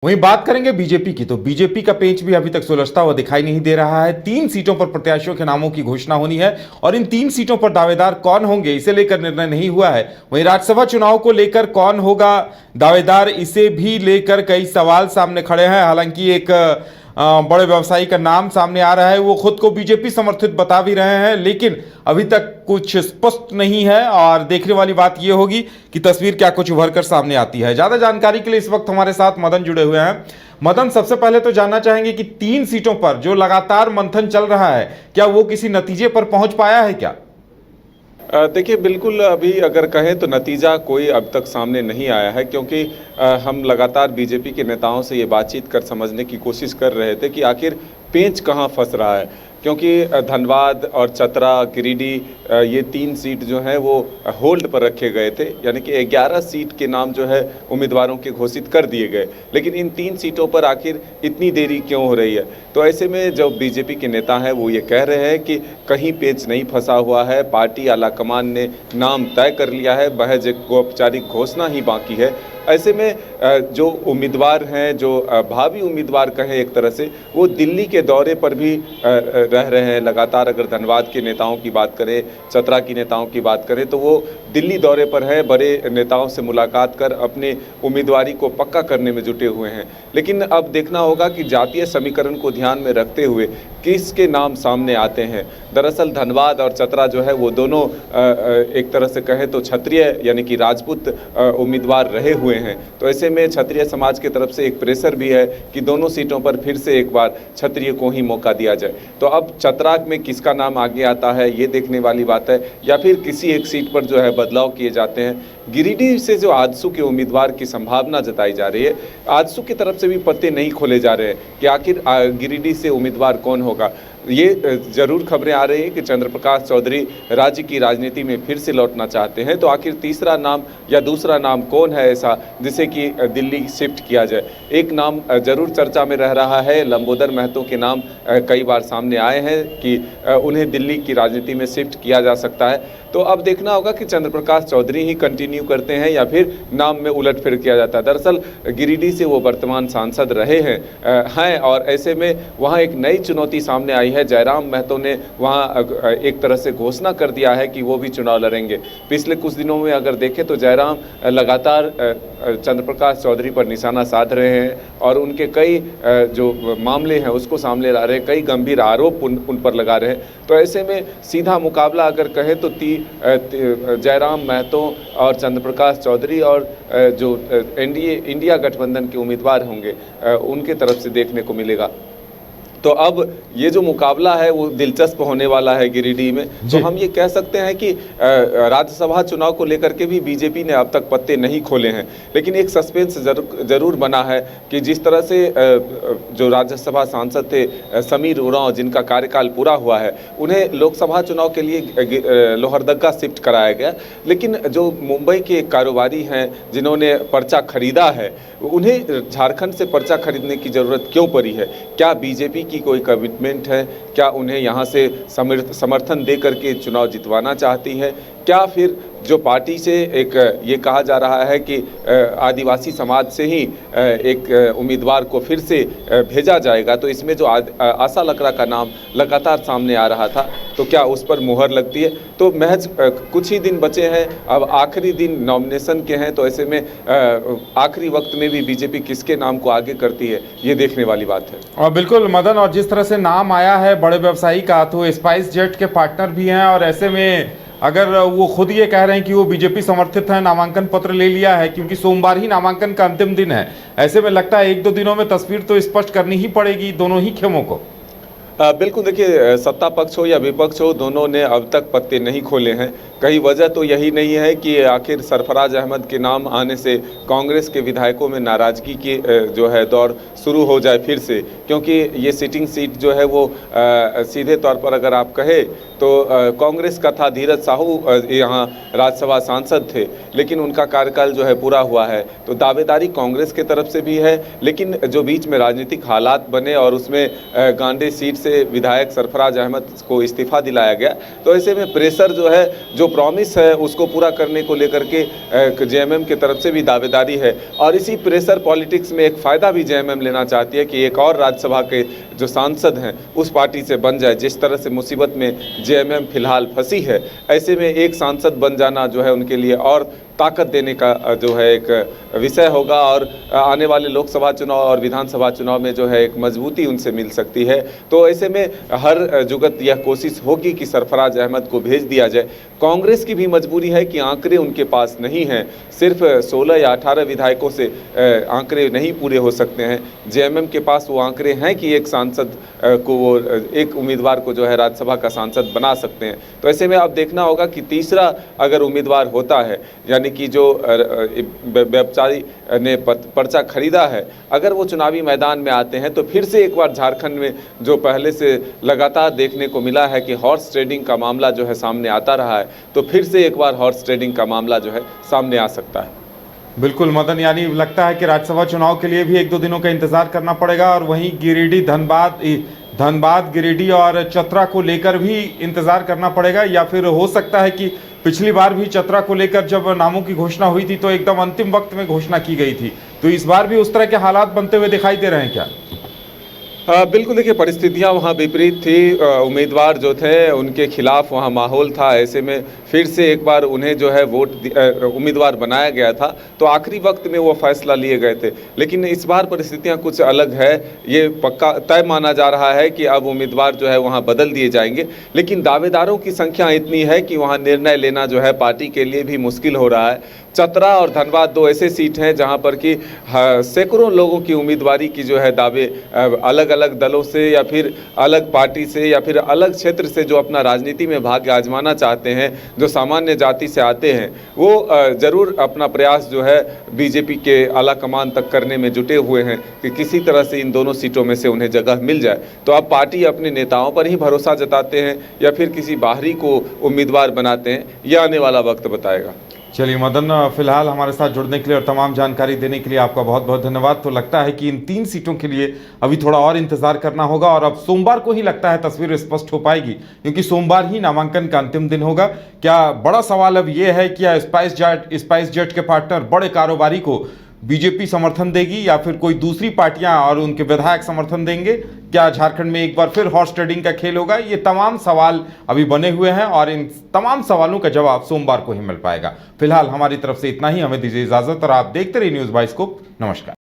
वहीं बात करेंगे बीजेपी की, तो बीजेपी का पेंच भी अभी तक सुलझता हुआ दिखाई नहीं दे रहा है। 3 सीटों पर प्रत्याशियों के नामों की घोषणा होनी है और इन 3 सीटों पर दावेदार कौन होंगे इसे लेकर निर्णय नहीं हुआ है। वहीं राज्यसभा चुनाव को लेकर कौन होगा दावेदार, इसे भी लेकर कई सवाल सामने खड़े हैं। हालांकि एक बड़े व्यवसायी का नाम सामने आ रहा है, वो खुद को बीजेपी समर्थित बता भी रहे हैं, लेकिन अभी तक कुछ स्पष्ट नहीं है और देखने वाली बात यह होगी कि तस्वीर क्या कुछ उभर कर सामने आती है। ज्यादा जानकारी के लिए इस वक्त हमारे साथ मदन जुड़े हुए हैं। मदन, सबसे पहले तो जानना चाहेंगे कि 3 सीटों पर जो लगातार मंथन चल रहा है, क्या वो किसी नतीजे पर पहुंच पाया है क्या? देखिए, बिल्कुल अभी अगर कहें तो नतीजा कोई अब तक सामने नहीं आया है, क्योंकि हम लगातार बीजेपी के नेताओं से ये बातचीत कर समझने की कोशिश कर रहे थे कि आखिर पेंच कहाँ फंस रहा है। क्योंकि धनबाद और चतरा, गिरिडीह, ये 3 सीट जो हैं वो होल्ड पर रखे गए थे, यानी कि 11 सीट के नाम जो है उम्मीदवारों के घोषित कर दिए गए, लेकिन इन 3 सीटों पर आखिर इतनी देरी क्यों हो रही है। तो ऐसे में जो बीजेपी के नेता हैं वो ये कह रहे हैं कि कहीं पेंच नहीं फंसा हुआ है, पार्टी आलाकमान ने नाम तय कर लिया है, महज एक औपचारिक घोषणा ही बाकी है। ऐसे में जो उम्मीदवार हैं, जो भावी उम्मीदवार कहें एक तरह से, वो दिल्ली के दौरे पर भी रह रहे हैं लगातार। अगर धनबाद के नेताओं की बात करें, चतरा की नेताओं की बात करें, तो वो दिल्ली दौरे पर हैं, बड़े नेताओं से मुलाकात कर अपने उम्मीदवारी को पक्का करने में जुटे हुए हैं। लेकिन अब देखना होगा कि जातीय समीकरण को ध्यान में रखते हुए किसके नाम सामने आते हैं। दरअसल धनबाद और चतरा जो है वो दोनों एक तरह से कहें तो क्षत्रिय यानी कि राजपूत उम्मीदवार रहे हुए हैं। तो ऐसे में क्षत्रिय समाज की तरफ से एक प्रेशर भी है कि दोनों सीटों पर फिर से एक बार क्षत्रिय को ही मौका दिया जाए। तो अब चतरा में किसका नाम आगे आता है ये देखने वाली बात है, या फिर किसी एक सीट पर जो है बदलाव किए जाते हैं। गिरिडीह से जो आजसू के उम्मीदवार की संभावना जताई जा रही है, आजसू की तरफ से भी पत्ते नहीं खोले जा रहे हैं कि आखिर गिरिडीह से उम्मीदवार कौन होगा। ये जरूर खबरें आ रही हैं कि चंद्र प्रकाश चौधरी राज्य की राजनीति में फिर से लौटना चाहते हैं। तो आखिर तीसरा नाम या दूसरा नाम कौन है ऐसा जिसे कि दिल्ली शिफ्ट किया जाए। एक नाम जरूर चर्चा में रह रहा है, लंबोदर महतो के नाम कई बार सामने आए हैं कि उन्हें दिल्ली की राजनीति में शिफ्ट किया जा सकता है। तो अब देखना होगा कि चंद्र प्रकाश चौधरी ही कंटिन्यू करते हैं या फिर नाम में उलटफेर किया जाता है। दरअसल गिरिडीह से वो वर्तमान सांसद रहे हैं और ऐसे में वहाँ एक नई चुनौती सामने आई है। जयराम महतो ने वहाँ एक तरह से घोषणा कर दिया है कि वो भी चुनाव लड़ेंगे। पिछले कुछ दिनों में अगर देखें तो जयराम लगातार चंद्र प्रकाश चौधरी पर निशाना साध रहे हैं और उनके कई जो मामले हैं उसको सामने ला रहे हैं, कई गंभीर आरोप उन पर लगा रहे हैं। तो ऐसे में सीधा मुकाबला अगर कहें तो जयराम महतो और चंद्र प्रकाश चौधरी और जो एनडीए इंडिया गठबंधन के उम्मीदवार होंगे उनके तरफ से देखने को मिलेगा। तो अब ये जो मुकाबला है वो दिलचस्प होने वाला है गिरिडीह में। तो हम ये कह सकते हैं कि राज्यसभा चुनाव को लेकर के भी बीजेपी ने अब तक पत्ते नहीं खोले हैं, लेकिन एक सस्पेंस जरूर बना है कि जिस तरह से जो राज्यसभा सांसद थे समीर उरांव, जिनका कार्यकाल पूरा हुआ है, उन्हें लोकसभा चुनाव के लिए लोहरदगा शिफ्ट कराया गया। लेकिन जो मुंबई के कारोबारी हैं जिन्होंने पर्चा खरीदा है, उन्हें झारखंड से पर्चा खरीदने की ज़रूरत क्यों पड़ी है? क्या बीजेपी की कोई कमिटमेंट है? क्या उन्हें यहाँ से समर्थन दे करके चुनाव जितवाना चाहती है? क्या फिर जो पार्टी से एक ये कहा जा रहा है कि आदिवासी समाज से ही एक उम्मीदवार को फिर से भेजा जाएगा, तो इसमें जो आशा लकड़ा का नाम लगातार सामने आ रहा था, तो क्या उस पर मुहर लगती है? तो महज कुछ ही दिन बचे हैं, अब आखिरी दिन नॉमिनेशन के हैं। तो ऐसे में आखिरी वक्त में भी बीजेपी किसके नाम को आगे करती है ये देखने वाली बात है। और बिल्कुल मदन, और जिस तरह से नाम आया है बड़े व्यवसायी का, तो स्पाइस जेट के पार्टनर भी हैं और ऐसे में अगर वो खुद ये कह रहे हैं कि वो बीजेपी समर्थित है, नामांकन पत्र ले लिया है, क्योंकि सोमवार ही नामांकन का अंतिम दिन है, ऐसे में लगता है 1-2 दिनों में तस्वीर तो स्पष्ट करनी ही पड़ेगी दोनों ही खेमों को। बिल्कुल, देखिए, सत्ता पक्ष हो या विपक्ष हो, दोनों ने अब तक पत्ते नहीं खोले हैं। कहीं वजह तो यही नहीं है कि आखिर सरफराज अहमद के नाम आने से कांग्रेस के विधायकों में नाराज़गी की जो है दौर शुरू हो जाए फिर से, क्योंकि ये सिटिंग सीट जो है वो सीधे तौर पर अगर आप कहें तो कांग्रेस का था। धीरज साहू यहाँ राज्यसभा सांसद थे, लेकिन उनका कार्यकाल जो है पूरा हुआ है। तो दावेदारी कांग्रेस की तरफ से भी है, लेकिन जो बीच में राजनीतिक हालात बने और उसमें गांधी सीट से से विधायक सरफराज अहमद को इस्तीफा दिलाया गया। तो ऐसे में प्रेशर जो है, जो प्रॉमिस है उसको पूरा करने को लेकर के जेएमएम की तरफ से भी दावेदारी है और इसी प्रेशर पॉलिटिक्स में एक फ़ायदा भी जेएमएम लेना चाहती है कि एक और राज्यसभा के जो सांसद हैं उस पार्टी से बन जाए। जिस तरह से मुसीबत में जेएमएम फिलहाल फंसी है, ऐसे में एक सांसद बन जाना जो है उनके लिए और ताकत देने का जो है एक विषय होगा और आने वाले लोकसभा चुनाव और विधानसभा चुनाव में जो है एक मजबूती उनसे मिल सकती है। तो ऐसे में हर जुगत यह कोशिश होगी कि सरफराज अहमद को भेज दिया जाए। कांग्रेस की भी मजबूरी है कि आंकड़े उनके पास नहीं हैं, सिर्फ 16 या 18 विधायकों से आंकड़े नहीं पूरे हो सकते हैं। जेएमएम के पास वो आंकड़े हैं कि एक सांसद को वो एक उम्मीदवार को जो है राज्यसभा का सांसद बना सकते हैं। तो ऐसे में अब देखना होगा कि तीसरा अगर उम्मीदवार होता है, यानी कि जो व्यवसायी ने पर्चा खरीदा है, अगर वो चुनावी मैदान में आते हैं तो फिर से एक बार झारखंड में जो पहले से लगातार देखने को मिला है कि हॉर्स ट्रेडिंग का मामला जो है सामने आता रहा है, तो फिर से एक बार हॉर्स ट्रेडिंग का मामला जो है सामने आ सकता है। बिल्कुल मदन, यानी लगता है कि राज्यसभा चुनाव के लिए भी 1-2 दिनों का इंतजार करना पड़ेगा और वहीं गिरिडीह, धनबाद, गिरिडीह और चतरा को लेकर भी इंतजार करना पड़ेगा, या फिर हो सकता है कि पिछली बार भी चतरा को लेकर जब नामों की घोषणा हुई थी तो एकदम अंतिम वक्त में घोषणा की गई थी, तो इस बार भी उस तरह के हालात बनते हुए दिखाई दे रहे हैं क्या? बिल्कुल, देखिए परिस्थितियां वहां विपरीत थी। उम्मीदवार जो थे उनके खिलाफ वहां माहौल था। ऐसे में फिर से एक बार उन्हें जो है उम्मीदवार बनाया गया था, तो आखिरी वक्त में वो फैसला लिए गए थे। लेकिन इस बार परिस्थितियां कुछ अलग है। ये पक्का तय माना जा रहा है कि अब उम्मीदवार जो है वहाँ बदल दिए जाएंगे, लेकिन दावेदारों की संख्या इतनी है कि वहाँ निर्णय लेना जो है पार्टी के लिए भी मुश्किल हो रहा है। चतरा और धनबाद 2 ऐसे सीट हैं जहां पर कि सैकड़ों लोगों की उम्मीदवारी की जो है दावे अलग अलग दलों से या फिर अलग पार्टी से या फिर अलग क्षेत्र से जो अपना राजनीति में भाग्य आजमाना चाहते हैं, जो सामान्य जाति से आते हैं, वो ज़रूर अपना प्रयास जो है बीजेपी के आला कमान तक करने में जुटे हुए हैं कि किसी तरह से इन दोनों सीटों में से उन्हें जगह मिल जाए। तो अब पार्टी अपने नेताओं पर ही भरोसा जताते हैं या फिर किसी बाहरी को उम्मीदवार बनाते हैं, यह आने वाला वक्त बताएगा। चलिए मदन, फिलहाल हमारे साथ जुड़ने के लिए और तमाम जानकारी देने के लिए आपका बहुत बहुत धन्यवाद। तो लगता है कि इन 3 सीटों के लिए अभी थोड़ा और इंतजार करना होगा और अब सोमवार को ही लगता है तस्वीर स्पष्ट हो पाएगी, क्योंकि सोमवार ही नामांकन का अंतिम दिन होगा। क्या बड़ा सवाल अब ये है कि स्पाइस जेट के पार्टनर बड़े कारोबारी को बीजेपी समर्थन देगी या फिर कोई दूसरी पार्टियां और उनके विधायक समर्थन देंगे? क्या झारखंड में एक बार फिर हॉर्स ट्रेडिंग का खेल होगा? ये तमाम सवाल अभी बने हुए हैं और इन तमाम सवालों का जवाब सोमवार को ही मिल पाएगा। फिलहाल हमारी तरफ से इतना ही। हमें दीजिए इजाजत और आप देखते रहिए न्यूज़ बाइस्कोप। नमस्कार।